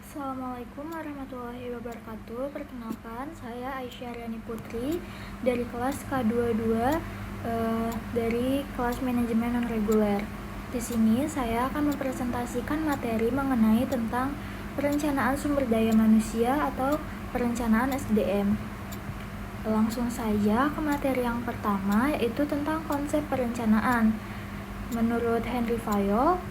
Assalamualaikum warahmatullahi wabarakatuh. Perkenalkan, saya Aisyah Riani Putri dari kelas K22 dari kelas manajemen non-reguler. Di sini saya akan mempresentasikan materi mengenai tentang perencanaan sumber daya manusia atau perencanaan SDM. Langsung saja ke materi yang pertama, yaitu tentang konsep perencanaan. Menurut Henry Fayol,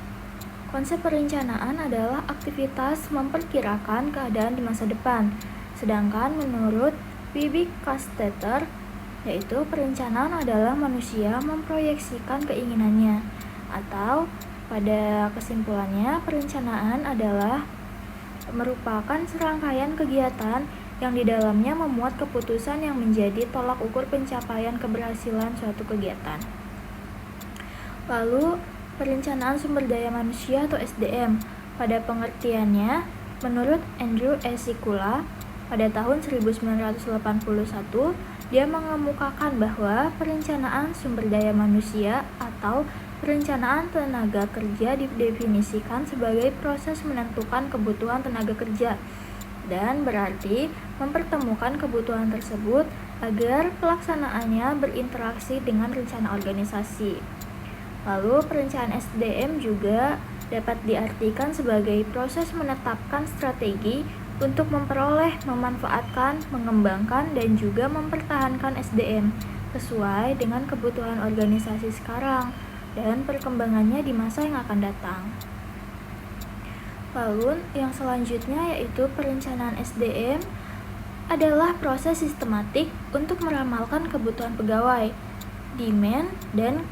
konsep perencanaan adalah aktivitas memperkirakan keadaan di masa depan. Sedangkan menurut W.B. Castetter, yaitu perencanaan adalah manusia memproyeksikan keinginannya. Atau pada kesimpulannya, perencanaan adalah merupakan serangkaian kegiatan yang di dalamnya memuat keputusan yang menjadi tolak ukur pencapaian keberhasilan suatu kegiatan. Lalu, perencanaan sumber daya manusia atau SDM pada pengertiannya menurut Andrew E. Sikula pada tahun 1981, dia mengemukakan bahwa perencanaan sumber daya manusia atau perencanaan tenaga kerja didefinisikan sebagai proses menentukan kebutuhan tenaga kerja dan berarti mempertemukan kebutuhan tersebut agar pelaksanaannya berinteraksi dengan rencana organisasi. Lalu, perencanaan SDM juga dapat diartikan sebagai proses menetapkan strategi untuk memperoleh, memanfaatkan, mengembangkan, dan juga mempertahankan SDM sesuai dengan kebutuhan organisasi sekarang dan perkembangannya di masa yang akan datang. Lalu, yang selanjutnya yaitu perencanaan SDM adalah proses sistematik untuk meramalkan kebutuhan pegawai, demand, dan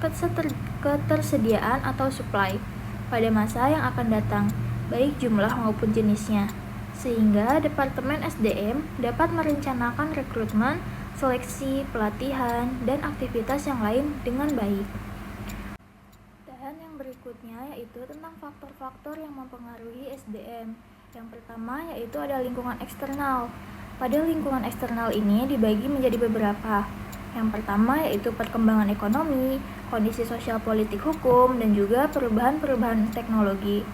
ketersediaan atau supply pada masa yang akan datang, baik jumlah maupun jenisnya, sehingga Departemen SDM dapat merencanakan rekrutmen, seleksi, pelatihan, dan aktivitas yang lain dengan baik. Dan yang berikutnya yaitu tentang faktor-faktor yang mempengaruhi SDM. Yang pertama yaitu ada lingkungan eksternal. Pada lingkungan eksternal ini dibagi menjadi beberapa. Yang pertama yaitu perkembangan ekonomi, kondisi sosial politik hukum, dan juga perubahan-perubahan teknologi.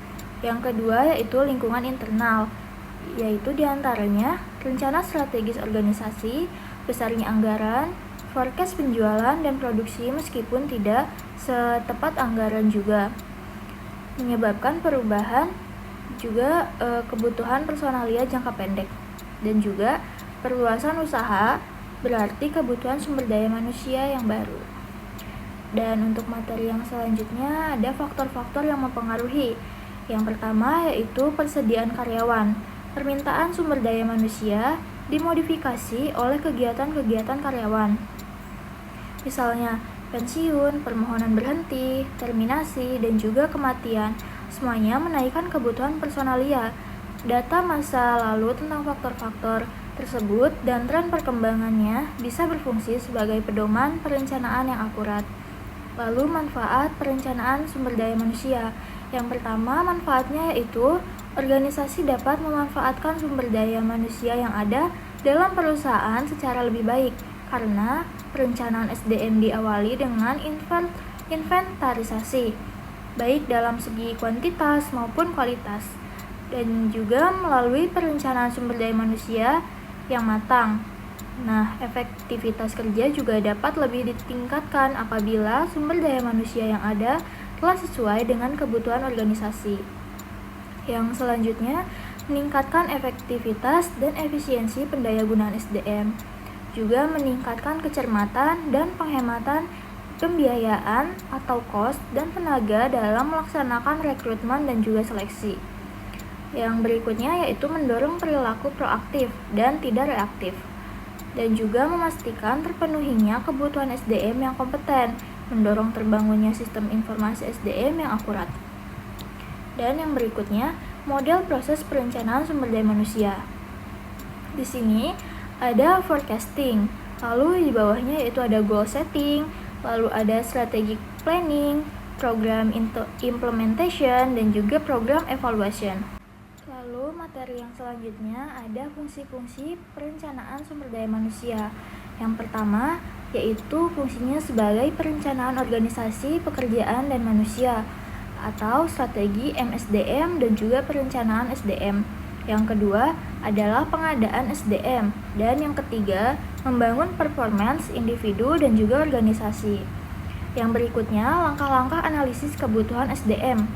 Yang kedua yaitu lingkungan internal, yaitu diantaranya rencana strategis organisasi, besarnya anggaran, forecast penjualan dan produksi meskipun tidak setepat anggaran juga. Menyebabkan perubahan juga kebutuhan personalia jangka pendek. Dan juga perluasan usaha berarti kebutuhan sumber daya manusia yang baru. Dan untuk materi yang selanjutnya ada faktor-faktor yang mempengaruhi. Yang pertama yaitu persediaan karyawan. Permintaan sumber daya manusia dimodifikasi oleh kegiatan-kegiatan karyawan. Misalnya pensiun, permohonan berhenti, terminasi, dan juga kematian. Semuanya menaikkan kebutuhan personalia. Data masa lalu tentang faktor-faktor tersebut dan tren perkembangannya bisa berfungsi sebagai pedoman perencanaan yang akurat. Lalu manfaat perencanaan sumber daya manusia. Yang pertama manfaatnya yaitu organisasi dapat memanfaatkan sumber daya manusia yang ada dalam perusahaan secara lebih baik karena perencanaan SDM diawali dengan inventarisasi baik dalam segi kuantitas maupun kualitas dan juga melalui perencanaan sumber daya manusia yang matang. Nah, efektivitas kerja juga dapat lebih ditingkatkan apabila sumber daya manusia yang ada telah sesuai dengan kebutuhan organisasi. Yang selanjutnya, meningkatkan efektivitas dan efisiensi pendayagunaan SDM. Juga meningkatkan kecermatan dan penghematan pembiayaan atau cost dan tenaga dalam melaksanakan rekrutmen dan juga seleksi. Yang berikutnya yaitu mendorong perilaku proaktif dan tidak reaktif. Dan juga memastikan terpenuhinya kebutuhan SDM yang kompeten, mendorong terbangunnya sistem informasi SDM yang akurat. Dan yang berikutnya, model proses perencanaan sumber daya manusia. Di sini ada forecasting, lalu di bawahnya yaitu ada goal setting, lalu ada strategic planning, program implementation, dan juga program evaluation. Lalu materi yang selanjutnya ada fungsi-fungsi perencanaan sumber daya manusia. Yang pertama yaitu fungsinya sebagai perencanaan organisasi, pekerjaan, dan manusia atau strategi MSDM dan juga perencanaan SDM. Yang kedua adalah pengadaan SDM, dan yang ketiga membangun performance individu dan juga organisasi. Yang berikutnya langkah-langkah analisis kebutuhan SDM,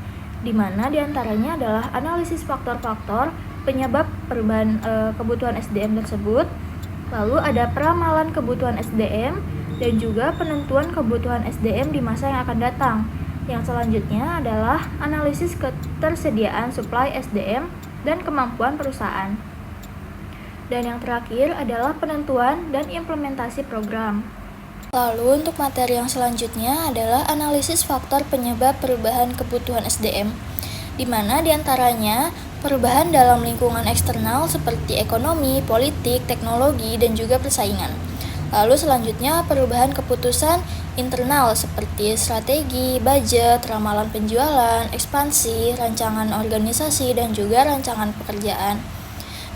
di mana diantaranya adalah analisis faktor-faktor penyebab perubahan kebutuhan SDM tersebut, lalu ada peramalan kebutuhan SDM, dan juga penentuan kebutuhan SDM di masa yang akan datang. Yang selanjutnya adalah analisis ketersediaan supply SDM dan kemampuan perusahaan. Dan yang terakhir adalah penentuan dan implementasi program. Lalu untuk materi yang selanjutnya adalah analisis faktor penyebab perubahan kebutuhan SDM, di mana diantaranya perubahan dalam lingkungan eksternal seperti ekonomi, politik, teknologi, dan juga persaingan. Lalu selanjutnya perubahan keputusan internal seperti strategi, budget, ramalan penjualan, ekspansi, rancangan organisasi, dan juga rancangan pekerjaan.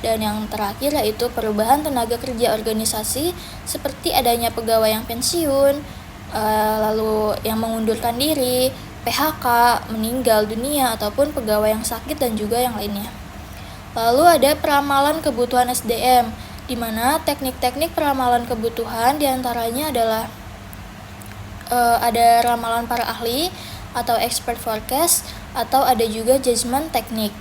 Dan yang terakhir yaitu perubahan tenaga kerja organisasi seperti adanya pegawai yang pensiun, lalu yang mengundurkan diri, PHK, meninggal dunia, ataupun pegawai yang sakit dan juga yang lainnya. Lalu ada peramalan kebutuhan SDM, di mana teknik-teknik peramalan kebutuhan diantaranya adalah ada ramalan para ahli atau expert forecast, atau ada juga judgment teknik.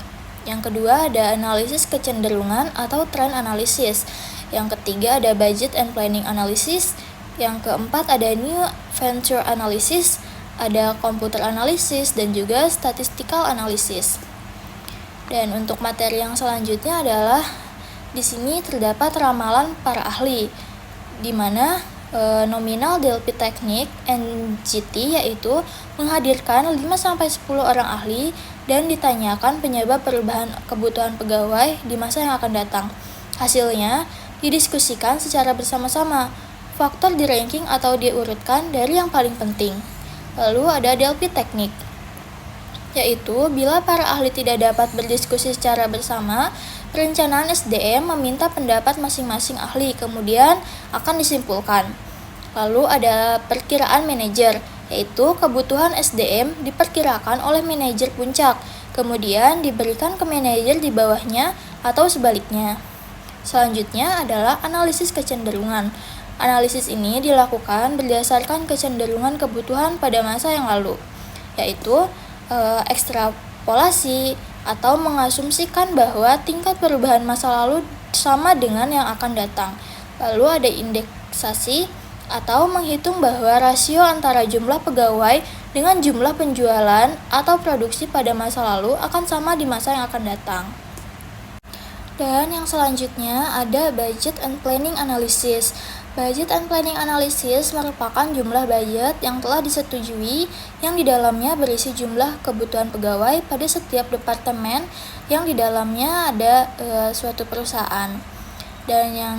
Yang kedua ada analisis kecenderungan atau trend analysis. Yang ketiga ada budget and planning analysis. Yang keempat ada new venture analysis, ada computer analysis, dan juga statistical analysis. Dan untuk materi yang selanjutnya adalah di sini terdapat ramalan para ahli, di mana nominal DLP teknik NGT yaitu menghadirkan 5-10 orang ahli dan ditanyakan penyebab perubahan kebutuhan pegawai di masa yang akan datang. Hasilnya didiskusikan secara bersama-sama. Faktor di ranking atau diurutkan dari yang paling penting. Lalu ada DLP teknik, yaitu bila para ahli tidak dapat berdiskusi secara bersama, perencanaan SDM meminta pendapat masing-masing ahli, kemudian akan disimpulkan. Lalu ada perkiraan manajer, yaitu kebutuhan SDM diperkirakan oleh manajer puncak, kemudian diberikan ke manajer di bawahnya atau sebaliknya. Selanjutnya adalah analisis kecenderungan. Analisis ini dilakukan berdasarkan kecenderungan kebutuhan pada masa yang lalu, yaitu ekstrapolasi atau mengasumsikan bahwa tingkat perubahan masa lalu sama dengan yang akan datang. Lalu ada indeksasi atau menghitung bahwa rasio antara jumlah pegawai dengan jumlah penjualan atau produksi pada masa lalu akan sama di masa yang akan datang. Dan yang selanjutnya ada budget and planning analysis. Budget and planning analysis merupakan jumlah budget yang telah disetujui yang di dalamnya berisi jumlah kebutuhan pegawai pada setiap departemen yang di dalamnya ada suatu perusahaan. Dan yang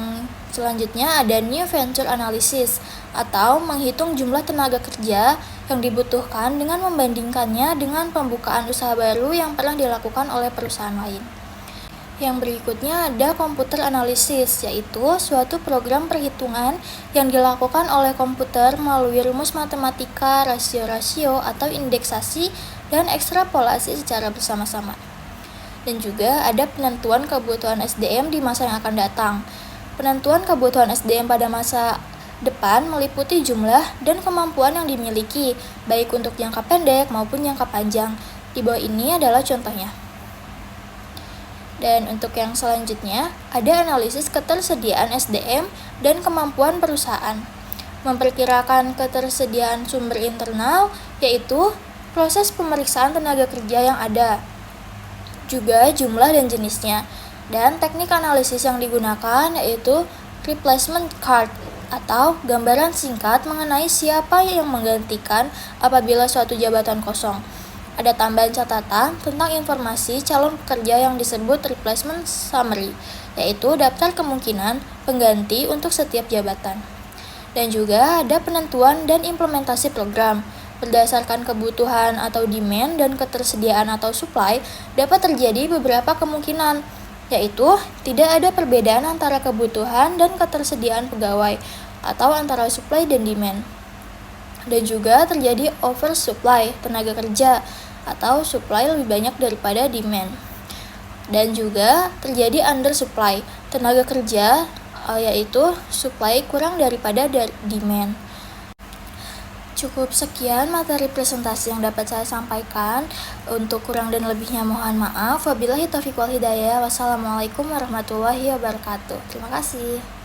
selanjutnya ada new venture analysis atau menghitung jumlah tenaga kerja yang dibutuhkan dengan membandingkannya dengan pembukaan usaha baru yang pernah dilakukan oleh perusahaan lain. Yang berikutnya ada komputer analisis, yaitu suatu program perhitungan yang dilakukan oleh komputer melalui rumus matematika, rasio-rasio atau indeksasi dan ekstrapolasi secara bersama-sama. Dan juga ada penentuan kebutuhan SDM di masa yang akan datang. Penentuan kebutuhan SDM pada masa depan meliputi jumlah dan kemampuan yang dimiliki, baik untuk jangka pendek maupun jangka panjang. Di bawah ini adalah contohnya. Dan untuk yang selanjutnya, ada analisis ketersediaan SDM dan kemampuan perusahaan. Memperkirakan ketersediaan sumber internal, yaitu proses pemeriksaan tenaga kerja yang ada, juga jumlah dan jenisnya. Dan teknik analisis yang digunakan yaitu replacement card, atau gambaran singkat mengenai siapa yang menggantikan apabila suatu jabatan kosong. Ada tambahan catatan tentang informasi calon pekerja yang disebut replacement summary, yaitu daftar kemungkinan pengganti untuk setiap jabatan. Dan juga ada penentuan dan implementasi program. Berdasarkan kebutuhan atau demand dan ketersediaan atau supply, dapat terjadi beberapa kemungkinan, yaitu tidak ada perbedaan antara kebutuhan dan ketersediaan pegawai, atau antara supply dan demand. Dan juga terjadi oversupply tenaga kerja atau supply lebih banyak daripada demand. Dan juga terjadi undersupply tenaga kerja, yaitu supply kurang daripada demand. Cukup sekian materi presentasi yang dapat saya sampaikan. Untuk kurang dan lebihnya mohon maaf. Wabillahi taufiq wal hidayah. Wassalamualaikum warahmatullahi wabarakatuh. Terima kasih.